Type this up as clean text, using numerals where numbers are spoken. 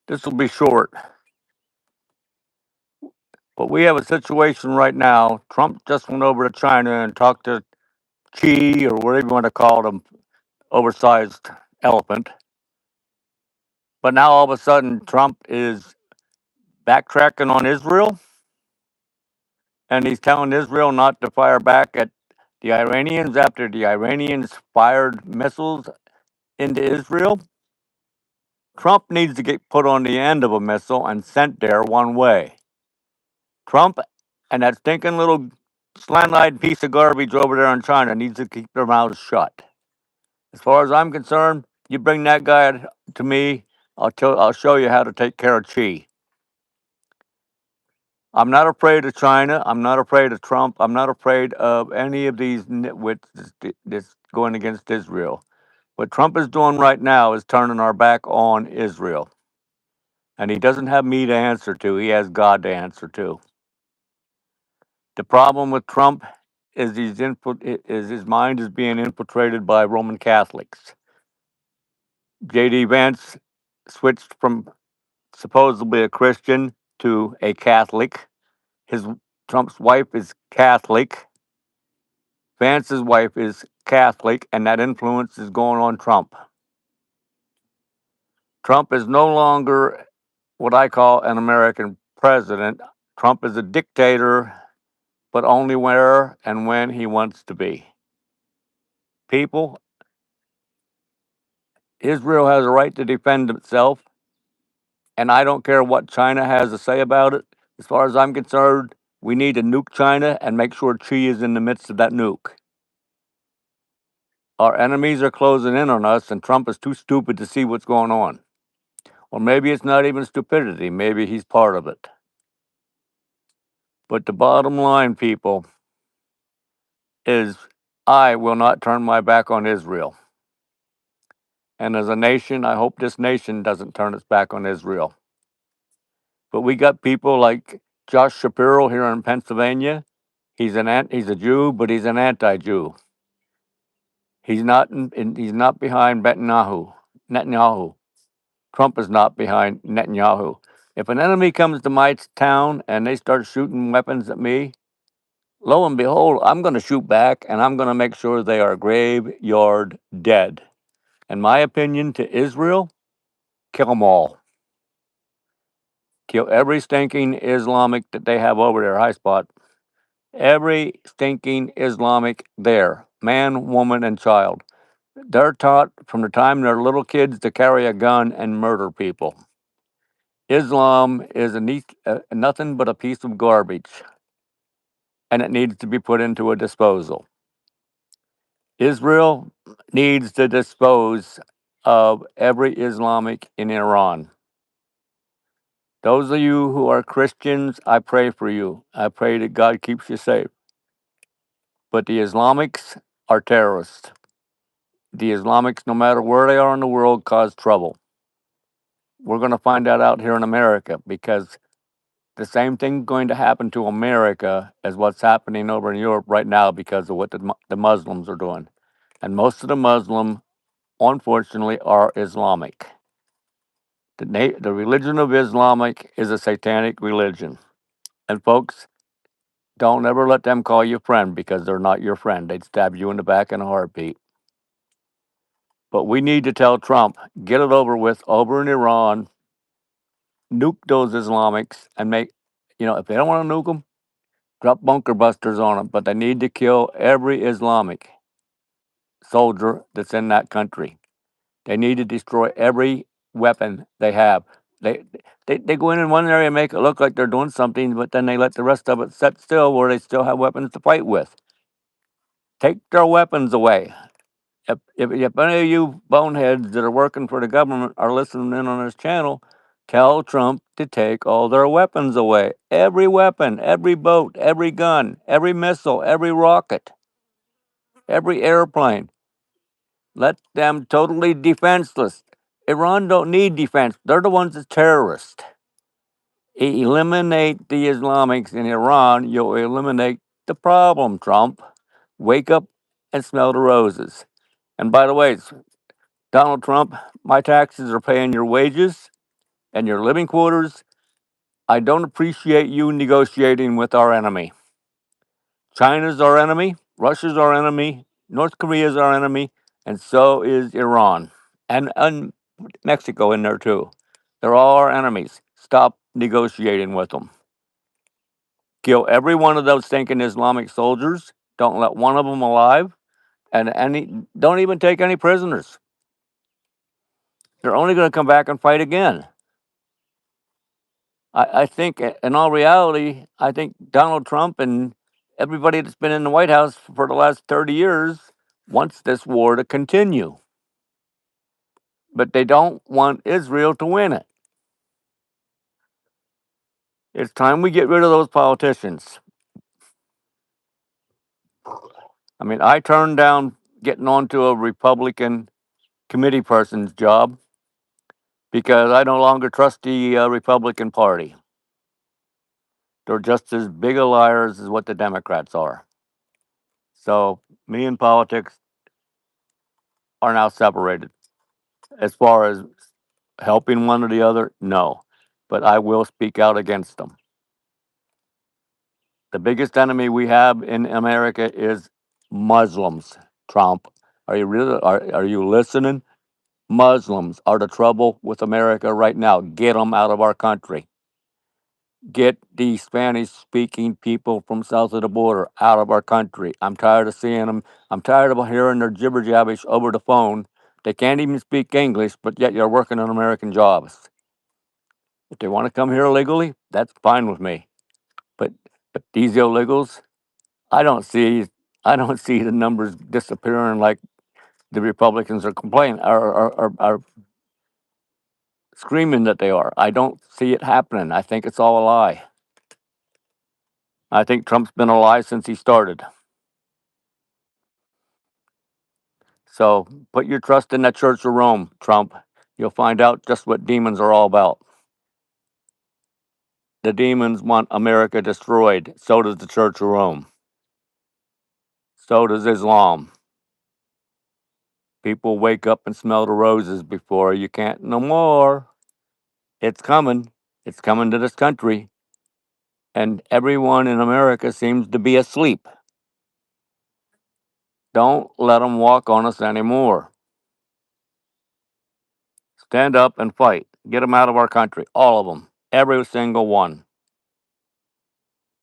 This will be short, but we have a situation right now. Trump just went over to China and talked to Xi, or whatever you want to call him, oversized elephant. But now all of a sudden, Trump is backtracking on Israel, and he's telling Israel not to fire back at the Iranians after the Iranians fired missiles into Israel. Trump needs to get put on the end of a missile and sent there one way. Trump and that stinking little slant-eyed piece of garbage over there in China needs to keep their mouths shut. As far as I'm concerned, you bring that guy to me, I'll show you how to take care of Xi. I'm not afraid of China. I'm not afraid of Trump. I'm not afraid of any of these nitwits that's going against Israel. What Trump is doing right now is turning our back on Israel. And he doesn't have me to answer to, he has God to answer to. The problem with Trump is his mind is being infiltrated by Roman Catholics. J.D. Vance switched from supposedly a Christian to a Catholic. His Trump's wife is Catholic. Vance's wife is Catholic, and that influence is going on Trump. Trump is no longer what I call an American president. Trump is a dictator, but only where and when he wants to be. People, Israel has a right to defend itself, and I don't care what China has to say about it. As far as I'm concerned, we need to nuke China and make sure Xi is in the midst of that nuke. Our enemies are closing in on us, and Trump is too stupid to see what's going on. Or maybe it's not even stupidity, maybe he's part of it. But the bottom line, people, is I will not turn my back on Israel. And as a nation, I hope this nation doesn't turn its back on Israel. But we got people like Josh Shapiro here in Pennsylvania. He's a Jew, but he's an anti-Jew. He's not behind Netanyahu. Trump is not behind Netanyahu. If an enemy comes to my town and they start shooting weapons at me, lo and behold, I'm going to shoot back, and I'm going to make sure they are graveyard dead. In my opinion, to Israel, kill them all. Kill every stinking Islamic that they have over there, high spot. Every stinking Islamic there, man, woman, and child. They're taught from the time they're little kids to carry a gun and murder people. Islam is nothing but a piece of garbage, and it needs to be put into a disposal. Israel needs to dispose of every Islamic in Iran. Those of you who are Christians, I pray for you. I pray that God keeps you safe. But the Islamics are terrorists. The Islamics, no matter where they are in the world, cause trouble. We're going to find that out here in America, because the same thing going to happen to America as what's happening over in Europe right now because of what the Muslims are doing. And most of the Muslims, unfortunately, are Islamic. The religion of Islamic is a satanic religion. And folks, don't ever let them call you friend, because they're not your friend. They'd stab you in the back in a heartbeat. But we need to tell Trump, get it over with over in Iran, nuke those Islamics, and if they don't want to nuke them, drop bunker busters on them. But they need to kill every Islamic soldier that's in that country. They need to destroy every weapon they have. They, they go in one area and make it look like they're doing something, but then they let the rest of it sit still where they still have weapons to fight with. Take their weapons away. If any of you boneheads that are working for the government are listening in on this channel, tell Trump to take all their weapons away. Every weapon, every boat, every gun, every missile, every rocket, every airplane. Let them totally defenseless. Iran don't need defense. They're the ones that's terrorists. Eliminate the Islamics in Iran, you'll eliminate the problem, Trump. Wake up and smell the roses. And by the way, Donald Trump, my taxes are paying your wages. and your living quarters, I don't appreciate you negotiating with our enemy. China's our enemy, Russia's our enemy, North Korea's our enemy, and so is Iran. And Mexico in there too. They're all our enemies. Stop negotiating with them. Kill every one of those stinking Islamic soldiers. Don't let one of them alive, and don't even take any prisoners. They're only going to come back and fight again. I think, in all reality, I think Donald Trump and everybody that's been in the White House for the last 30 years wants this war to continue, but they don't want Israel to win it. It's time we get rid of those politicians. I mean, I turned down getting onto a Republican committee person's job because I no longer trust the Republican Party. They're just as big a liars as what the Democrats are. So, me and politics are now separated. As far as helping one or the other, no. But I will speak out against them. The biggest enemy we have in America is Muslims, Trump. Are you listening? Muslims are the trouble with America right now. Get them out of our country. Get the Spanish speaking people from south of the border out of our country. I'm tired of seeing them. I'm tired of hearing their jibber jabbish over the phone. They can't even speak English, but yet you're working on American jobs. If they want to come here illegally, that's fine with me. But these illegals, I don't see I don't see the numbers disappearing like the Republicans are complaining are screaming that they are. I don't see it happening. I think it's all a lie. I think Trump's been a lie since he started. So put your trust in that Church of Rome, Trump. You'll find out just what demons are all about. The demons want America destroyed. So does the Church of Rome. So does Islam. People wake up and smell the roses before you can't no more. It's coming. It's coming to this country. And everyone in America seems to be asleep. Don't let them walk on us anymore. Stand up and fight. Get them out of our country. All of them. Every single one.